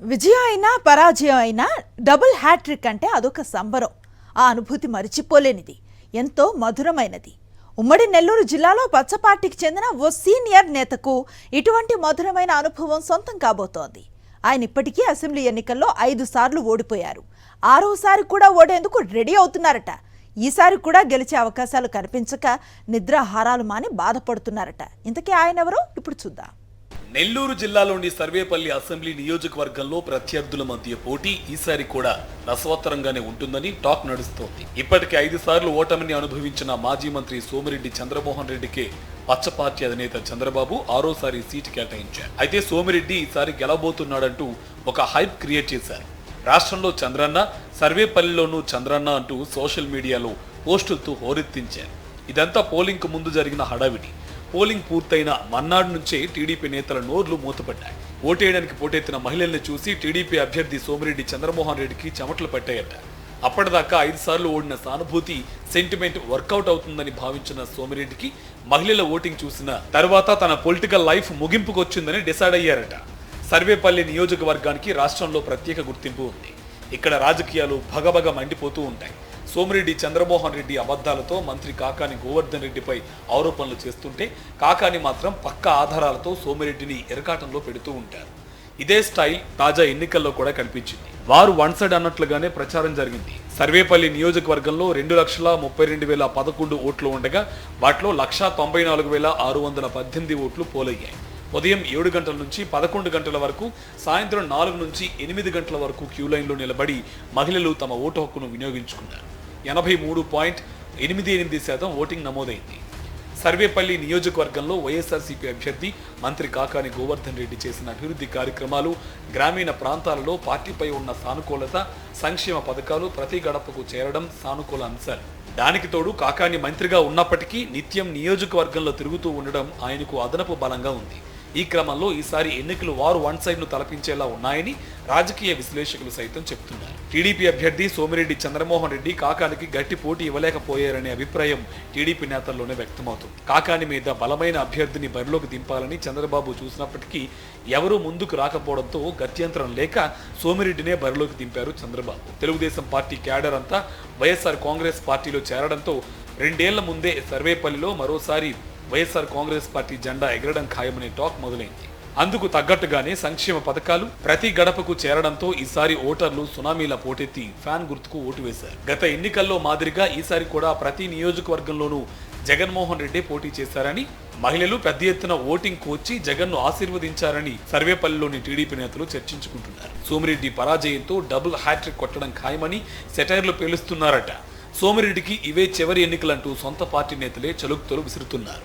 విజయం అయినా పరాజయం అయినా డబుల్ హ్యాట్రిక్ అంటే అదొక సంబరం. ఆ అనుభూతి మరిచిపోలేనిది, ఎంతో మధురమైనది. ఉమ్మడి నెల్లూరు జిల్లాలో పచ్చ పార్టీకి చెందిన ఓ సీనియర్ నేతకు ఇటువంటి మధురమైన అనుభవం సొంతం కాబోతోంది. ఆయన ఇప్పటికీ అసెంబ్లీ ఎన్నికల్లో 5 సార్లు ఓడిపోయారు. 6వసారి కూడా ఓడేందుకు రెడీ అవుతున్నారట. ఈసారి కూడా గెలిచే అవకాశాలు కనిపించక నిద్రాహారాలు మాని బాధపడుతున్నారట. ఇంతకీ ఆయన ఎవరో ఇప్పుడు చూద్దాం. నెల్లూరు జిల్లాలోని సర్వేపల్లి అసెంబ్లీ నియోజకవర్గంలో ప్రత్యర్థుల మధ్య పోటీ ఈసారి కూడా రసవత్తరంగానే ఉంటుందని టాక్ నడుస్తోంది. ఇప్పటికే 5 సార్లు ఓటమిని అనుభవించిన మాజీ మంత్రి సోమిరెడ్డి చంద్రమోహన్ రెడ్డికి పచ్చ పార్టీ అధినేత చంద్రబాబు 6వసారి సీటు కేటాయించారు. అయితే సోమిరెడ్డి ఈసారి గెలబోతున్నాడంటూ ఒక హైప్ క్రియేట్ చేశారు. రాష్ట్రంలో చంద్రన్న, సర్వేపల్లిలోనూ చంద్రన్న అంటూ సోషల్ మీడియాలో పోస్టులతో హోరెత్తించారు. ఇదంతా పోలింగ్ కు ముందు జరిగిన హడావిడి. పోలింగ్ పూర్తయిన మన్నాడు నుంచే టీడీపీ నేతల నోర్లు మూతపడ్డాయి. ఓటేయడానికి పోటెత్తిన మహిళల్ని చూసి టీడీపీ అభ్యర్థి సోమిరెడ్డి చంద్రమోహన్ రెడ్డికి చెమటలు పట్టాయట. అప్పటిదాకా 5 సార్లు ఓడిన సానుభూతి సెంటిమెంట్ వర్కౌట్ అవుతుందని భావించిన సోమిరెడ్డికి మహిళల ఓటింగ్ చూసిన తర్వాత తన పొలిటికల్ లైఫ్ ముగింపుకొచ్చిందని డిసైడ్ అయ్యారట. సర్వేపల్లి నియోజకవర్గానికి రాష్ట్రంలో ప్రత్యేక గుర్తింపు ఉంది. ఇక్కడ రాజకీయాలు భగభగ మండిపోతూ ఉంటాయి. సోమిరెడ్డి చంద్రమోహన్ రెడ్డి అబద్ధాలతో మంత్రి కాకాని గోవర్ధన్ రెడ్డిపై ఆరోపణలు చేస్తుంటే కాకాని మాత్రం పక్కా ఆధారాలతో సోమిరెడ్డిని ఇరకాటంలో పెడుతూ ఉంటారు. ఇదే స్టైల్ తాజా ఎన్నికల్లో కూడా కనిపించింది. వారు వన్ సైడ్ అన్నట్లుగానే ప్రచారం జరిగింది. సర్వేపల్లి నియోజకవర్గంలో 2,32,011 ఓట్లు ఉండగా వాటిలో 1,94,618 ఓట్లు పోలయ్యాయి. ఉదయం 7 గంటల నుంచి 11 గంటల వరకు, సాయంత్రం 4 నుంచి 8 గంటల వరకు క్యూ లైన్లో నిలబడి మహిళలు తమ ఓటు హక్కును వినియోగించుకున్నారు. 83.88% ఓటింగ్ నమోదైంది. సర్వేపల్లి నియోజకవర్గంలో వైఎస్ఆర్సీపీ అభ్యర్థి మంత్రి కాకాని గోవర్ధన్ రెడ్డి చేసిన అభివృద్ధి కార్యక్రమాలు, గ్రామీణ ప్రాంతాలలో పార్టీపై ఉన్న సానుకూలత, సంక్షేమ పథకాలు ప్రతి గడపకు చేరడం సానుకూల అంశాలు. దానికి తోడు కాకాని మంత్రిగా ఉన్నప్పటికీ నిత్యం నియోజకవర్గంలో తిరుగుతూ ఉండడం ఆయనకు అదనపు బలంగా ఉంది. ఈ క్రమంలో ఈసారి ఎన్నికలు వారు వన్ సైడ్ ను తలపించేలా ఉన్నాయని రాజకీయ విశ్లేషకులు సైతం చెబుతున్నారు. టీడీపీ అభ్యర్థి సోమిరెడ్డి చంద్రమోహన్ రెడ్డి కాకానికి గట్టి పోటీ ఇవ్వలేకపోయారనే అభిప్రాయం టీడీపీ నేతల్లోనే వ్యక్తమవుతుంది. కాకాని మీద బలమైన అభ్యర్థిని బరిలోకి దింపాలని చంద్రబాబు చూసినప్పటికీ ఎవరూ ముందుకు రాకపోవడంతో గత్యంతరం లేక సోమిరెడ్డినే బరిలోకి దింపారు చంద్రబాబు. తెలుగుదేశం పార్టీ క్యాడర్ అంతా వైఎస్ఆర్ కాంగ్రెస్ పార్టీలో చేరడంతో 2 ఏళ్ల ముందే సర్వేపల్లిలో మరోసారి వైఎస్ఆర్ కాంగ్రెస్ పార్టీ జెండా ఎగరడం ఖాయమనే టాక్ మొదలైంది. అందుకు తగ్గట్టుగానే సంక్షేమ పథకాలు ప్రతి గడపకు చేరడంతో ఈసారి ఓటర్లు సునామీలా పోటెత్తి ఫ్యాన్ గుర్తుకు ఓటు వేశారు. గత ఎన్నికల్లో మాదిరిగా ఈసారి కూడా ప్రతి నియోజకవర్గంలోనూ జగన్మోహన్ రెడ్డి పోటీ చేశారని, మహిళలు పెద్ద ఎత్తున ఓటింగ్ కోచి జగన్ను ఆశీర్వదించారని సర్వేపల్లిలోని టీడీపీ నేతలు చర్చించుకుంటున్నారు. సోమిరెడ్డి పరాజయంతో డబుల్ హ్యాట్రిక్ కొట్టడం ఖాయమని సెటైర్లు పేలుస్తున్నారట. సోమిరెడ్డికి ఇవే చివరి ఎన్నికలంటూ సొంత పార్టీ నేతలే చలుక్తులు విసురుతున్నారు.